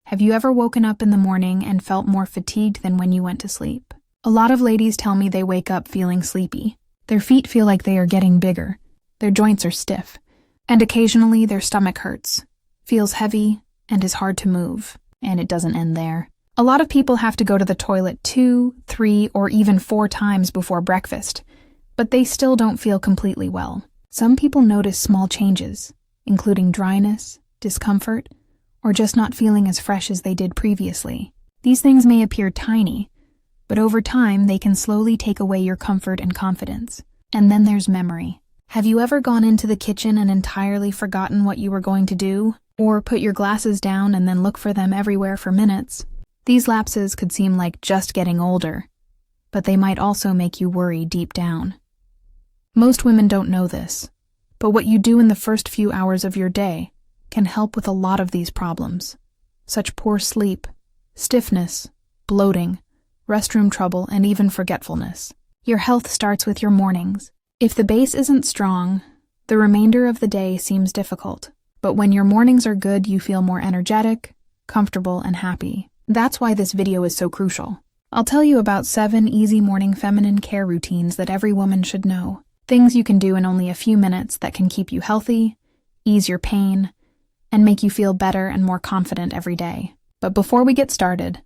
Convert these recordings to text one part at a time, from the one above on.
Have you ever woken up in the morning and felt more fatigued than when you went to sleep? A lot of ladies tell me they wake up feeling sleepy. Their feet feel like they are getting bigger. Their joints are stiff. And occasionally their stomach hurts, feels heavy, and is hard to move. And it doesn't end there. A lot of people have to go to the toilet 2, 3, or even 4 times before breakfast, but they still don't feel completely well. Some people notice small changes, including dryness, discomfort, or just not feeling as fresh as they did previously. These things may appear tiny, but over time they can slowly take away your comfort and confidence. And then there's memory. Have you ever gone into the kitchen and entirely forgotten what you were going to do? Or put your glasses down and then look for them everywhere for minutes? These lapses could seem like just getting older, but they might also make you worry deep down. Most women don't know this, but what you do in the first few hours of your day can help with a lot of these problems, such poor sleep, stiffness, bloating, restroom trouble, and even forgetfulness. Your health starts with your mornings. If the base isn't strong, the remainder of the day seems difficult. But when your mornings are good, you feel more energetic, comfortable, and happy. That's why this video is so crucial. I'll tell you about 7 easy morning feminine care routines that every woman should know. Things you can do in only a few minutes that can keep you healthy, ease your pain, and make you feel better and more confident every day. But before we get started,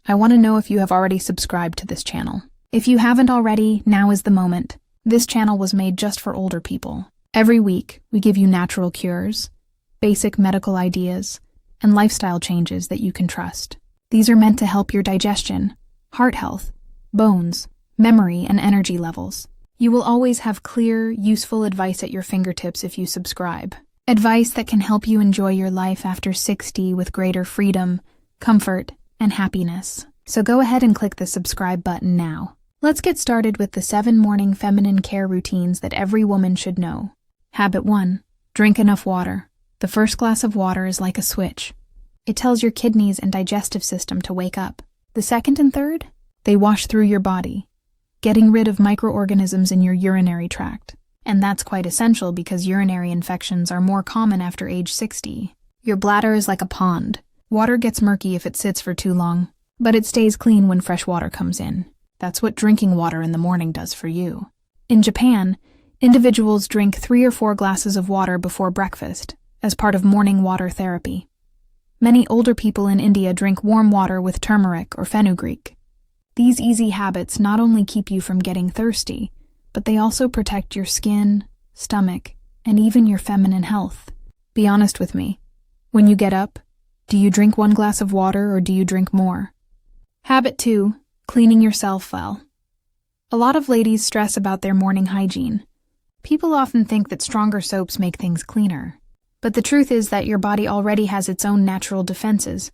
I want to know if you have already subscribed to this channel. If you haven't already, now is the moment. This channel was made just for older people. Every week, we give you natural cures, basic medical ideas, and lifestyle changes that you can trust. These are meant to help your digestion, heart health, bones, memory, and energy levels. You will always have clear, useful advice at your fingertips if you subscribe. Advice that can help you enjoy your life after 60 with greater freedom, comfort, and happiness. So go ahead and click the subscribe button now. Let's get started with the 7 morning feminine care routines that every woman should know. Habit 1. Drink enough water. The first glass of water is like a switch. It tells your kidneys and digestive system to wake up. The second and third? They wash through your body, getting rid of microorganisms in your urinary tract. And that's quite essential because urinary infections are more common after age 60. Your bladder is like a pond. Water gets murky if it sits for too long, but it stays clean when fresh water comes in. That's what drinking water in the morning does for you. In Japan, individuals drink 3 or 4 glasses of water before breakfast as part of morning water therapy. Many older people in India drink warm water with turmeric or fenugreek. These easy habits not only keep you from getting thirsty, but they also protect your skin, stomach, and even your feminine health. Be honest with me. When you get up, do you drink 1 glass of water or do you drink more? Habit 2. Cleaning yourself well. A lot of ladies stress about their morning hygiene. People often think that stronger soaps make things cleaner. But the truth is that your body already has its own natural defenses,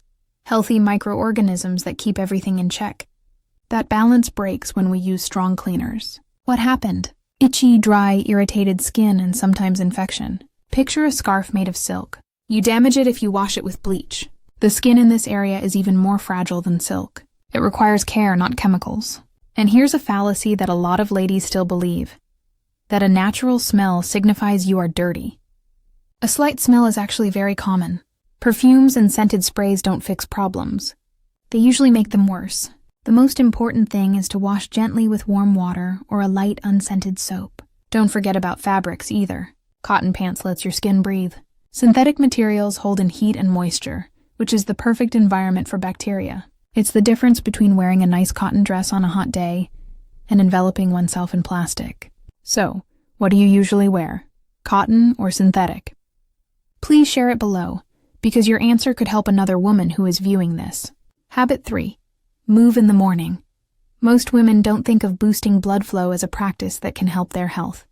healthy microorganisms that keep everything in check. That balance breaks when we use strong cleaners. What happened? Itchy, dry, irritated skin and sometimes infection. Picture a scarf made of silk. You damage it if you wash it with bleach. The skin in this area is even more fragile than silk. It requires care, not chemicals. And here's a fallacy that a lot of ladies still believe: that a natural smell signifies you are dirty. A slight smell is actually very common. Perfumes and scented sprays don't fix problems. They usually make them worse. The most important thing is to wash gently with warm water or a light unscented soap. Don't forget about fabrics either. Cotton pants lets your skin breathe. Synthetic materials hold in heat and moisture, which is the perfect environment for bacteria. It's the difference between wearing a nice cotton dress on a hot day and enveloping oneself in plastic. So, what do you usually wear? Cotton or synthetic? Please share it below, because your answer could help another woman who is viewing this. Habit 3. Move in the morning. Most women don't think of boosting blood flow as a practice that can help their health.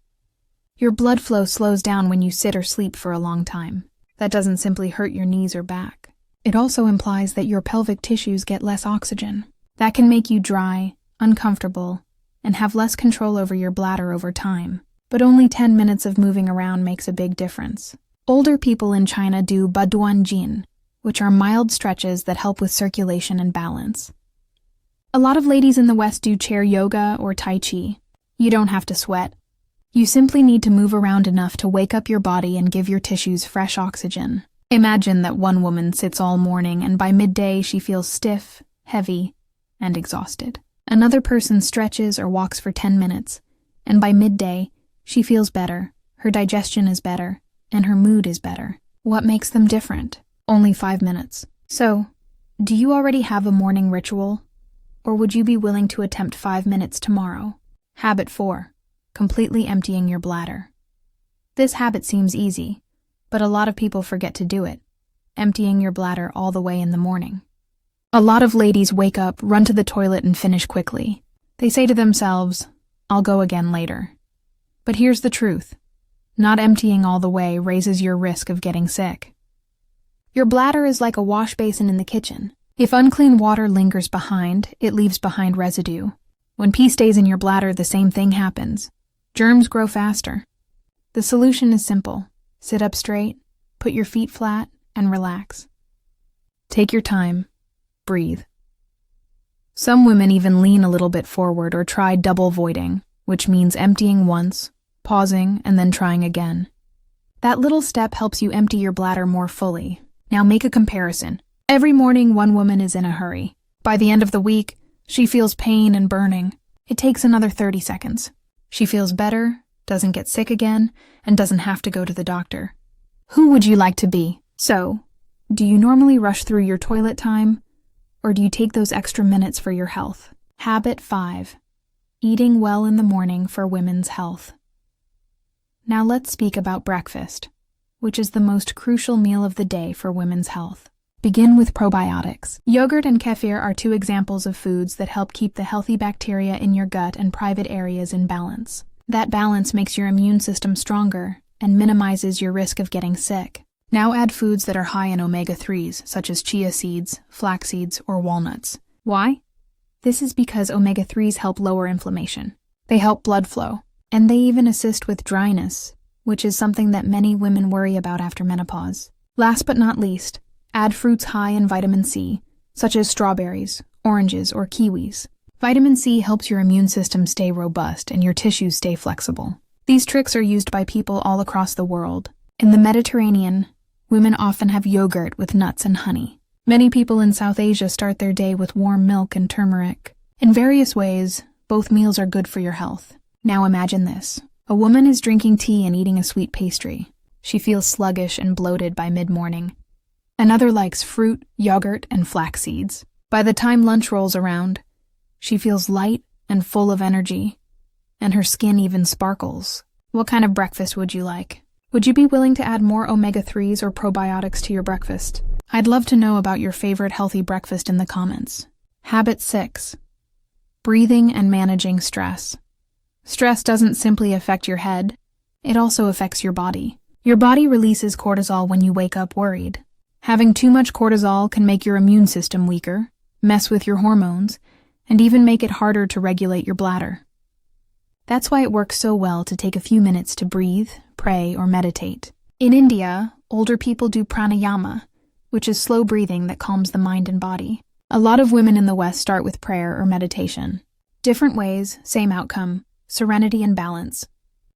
Your blood flow slows down when you sit or sleep for a long time. That doesn't simply hurt your knees or back. It also implies that your pelvic tissues get less oxygen. That can make you dry, uncomfortable, and have less control over your bladder over time. But only 10 minutes of moving around makes a big difference. Older people in China do baduanjin, which are mild stretches that help with circulation and balance. A lot of ladies in the West do chair yoga or tai chi. You don't have to sweat. You simply need to move around enough to wake up your body and give your tissues fresh oxygen. Imagine that one woman sits all morning and by midday she feels stiff, heavy, and exhausted. Another person stretches or walks for 10 minutes, and by midday she feels better, her digestion is better, and her mood is better. What makes them different? Only 5 minutes. So, do you already have a morning ritual? Or would you be willing to attempt 5 minutes tomorrow? Habit 4. Completely emptying your bladder. This habit seems easy, but a lot of people forget to do it, emptying your bladder all the way in the morning. A lot of ladies wake up, run to the toilet, and finish quickly. They say to themselves, "I'll go again later." But here's the truth. Not emptying all the way raises your risk of getting sick. Your bladder is like a wash basin in the kitchen. If unclean water lingers behind, it leaves behind residue. When pee stays in your bladder, the same thing happens. Germs grow faster. The solution is simple. Sit up straight, put your feet flat, and relax. Take your time. Breathe. Some women even lean a little bit forward or try double voiding, which means emptying once, pausing, and then trying again. That little step helps you empty your bladder more fully. Now make a comparison. Every morning, one woman is in a hurry. By the end of the week, she feels pain and burning. It takes another 30 seconds. She feels better, doesn't get sick again, and doesn't have to go to the doctor. Who would you like to be? So, do you normally rush through your toilet time, or do you take those extra minutes for your health? Habit 5. Eating well in the morning for women's health. Now let's speak about breakfast, which is the most crucial meal of the day for women's health. Begin with probiotics. Yogurt and kefir are 2 examples of foods that help keep the healthy bacteria in your gut and private areas in balance. That balance makes your immune system stronger and minimizes your risk of getting sick. Now add foods that are high in omega-3s, such as chia seeds, flax seeds, or walnuts. Why? This is because omega-3s help lower inflammation. They help blood flow, and they even assist with dryness, which is something that many women worry about after menopause. Last but not least, add fruits high in vitamin C, such as strawberries, oranges, or kiwis. Vitamin C helps your immune system stay robust and your tissues stay flexible. These tricks are used by people all across the world. In the Mediterranean, women often have yogurt with nuts and honey. Many people in South Asia start their day with warm milk and turmeric. In various ways, both meals are good for your health. Now imagine this. A woman is drinking tea and eating a sweet pastry. She feels sluggish and bloated by mid-morning. Another likes fruit, yogurt, and flax seeds. By the time lunch rolls around, she feels light and full of energy, and her skin even sparkles. What kind of breakfast would you like? Would you be willing to add more omega-3s or probiotics to your breakfast? I'd love to know about your favorite healthy breakfast in the comments. Habit 6. Breathing and managing stress. Stress doesn't simply affect your head, it also affects your body. Your body releases cortisol when you wake up worried. Having too much cortisol can make your immune system weaker, mess with your hormones, and even make it harder to regulate your bladder. That's why it works so well to take a few minutes to breathe, pray, or meditate. In India, older people do pranayama, which is slow breathing that calms the mind and body. A lot of women in the West start with prayer or meditation. Different ways, same outcome, serenity and balance.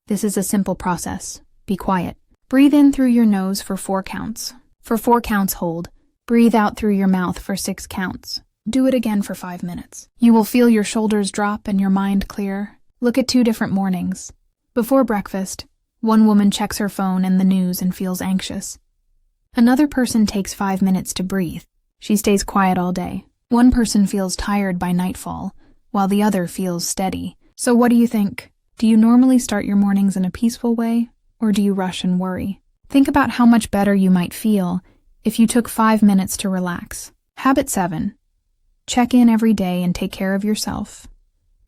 This is a simple process. Be quiet. Breathe in through your nose for 4 counts. For 4 counts, hold. Breathe out through your mouth for 6 counts. Do it again for 5 minutes. You will feel your shoulders drop and your mind clear. Look at 2 different mornings. Before breakfast, one woman checks her phone and the news and feels anxious. Another person takes 5 minutes to breathe. She stays quiet all day. One person feels tired by nightfall, while the other feels steady. So what do you think? Do you normally start your mornings in a peaceful way, or do you rush and worry? Think about how much better you might feel if you took 5 minutes to relax. Habit 7. Check in every day and take care of yourself.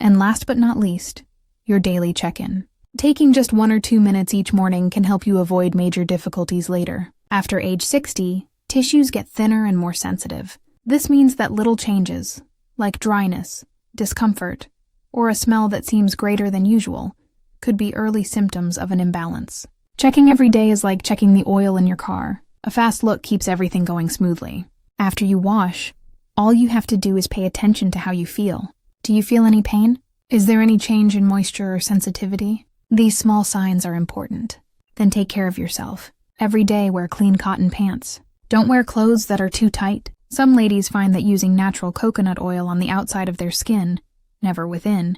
And last but not least, your daily check-in. Taking just 1 or 2 minutes each morning can help you avoid major difficulties later. After age 60, tissues get thinner and more sensitive. This means that little changes, like dryness, discomfort, or a smell that seems greater than usual, could be early symptoms of an imbalance. Checking every day is like checking the oil in your car. A fast look keeps everything going smoothly. After you wash, all you have to do is pay attention to how you feel. Do you feel any pain? Is there any change in moisture or sensitivity? These small signs are important. Then take care of yourself. Every day wear clean cotton pants. Don't wear clothes that are too tight. Some ladies find that using natural coconut oil on the outside of their skin, never within,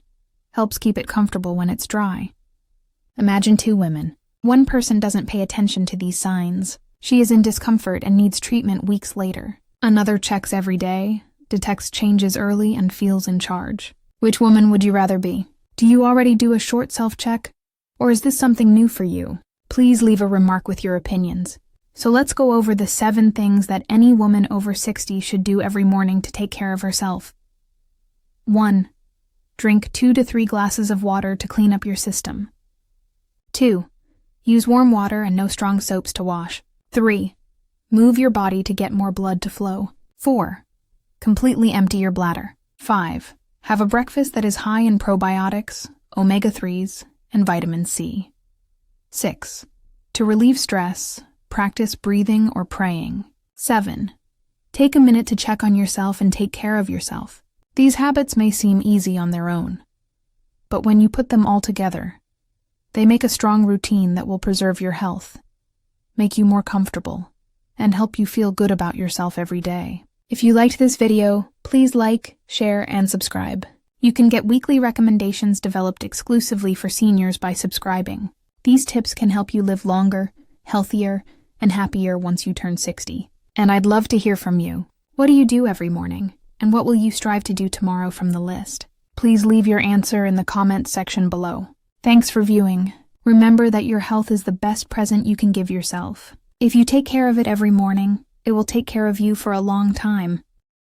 helps keep it comfortable when it's dry. Imagine two women. One person doesn't pay attention to these signs. She is in discomfort and needs treatment weeks later. Another checks every day, detects changes early, and feels in charge. Which woman would you rather be? Do you already do a short self-check? Or is this something new for you? Please leave a remark with your opinions. So let's go over the 7 things that any woman over 60 should do every morning to take care of herself. 1. Drink 2 to 3 glasses of water to clean up your system. 2. Use warm water and no strong soaps to wash. 3. Move your body to get more blood to flow. 4. Completely empty your bladder. 5. Have a breakfast that is high in probiotics, omega-3s, and vitamin C. 6. To relieve stress, practice breathing or praying. 7. Take a minute to check on yourself and take care of yourself. These habits may seem easy on their own, but when you put them all together, they make a strong routine that will preserve your health, make you more comfortable, and help you feel good about yourself every day. If you liked this video, please like, share, and subscribe. You can get weekly recommendations developed exclusively for seniors by subscribing. These tips can help you live longer, healthier, and happier once you turn 60. And I'd love to hear from you. What do you do every morning? And what will you strive to do tomorrow from the list? Please leave your answer in the comments section below. Thanks for viewing. Remember that your health is the best present you can give yourself. If you take care of it every morning, it will take care of you for a long time.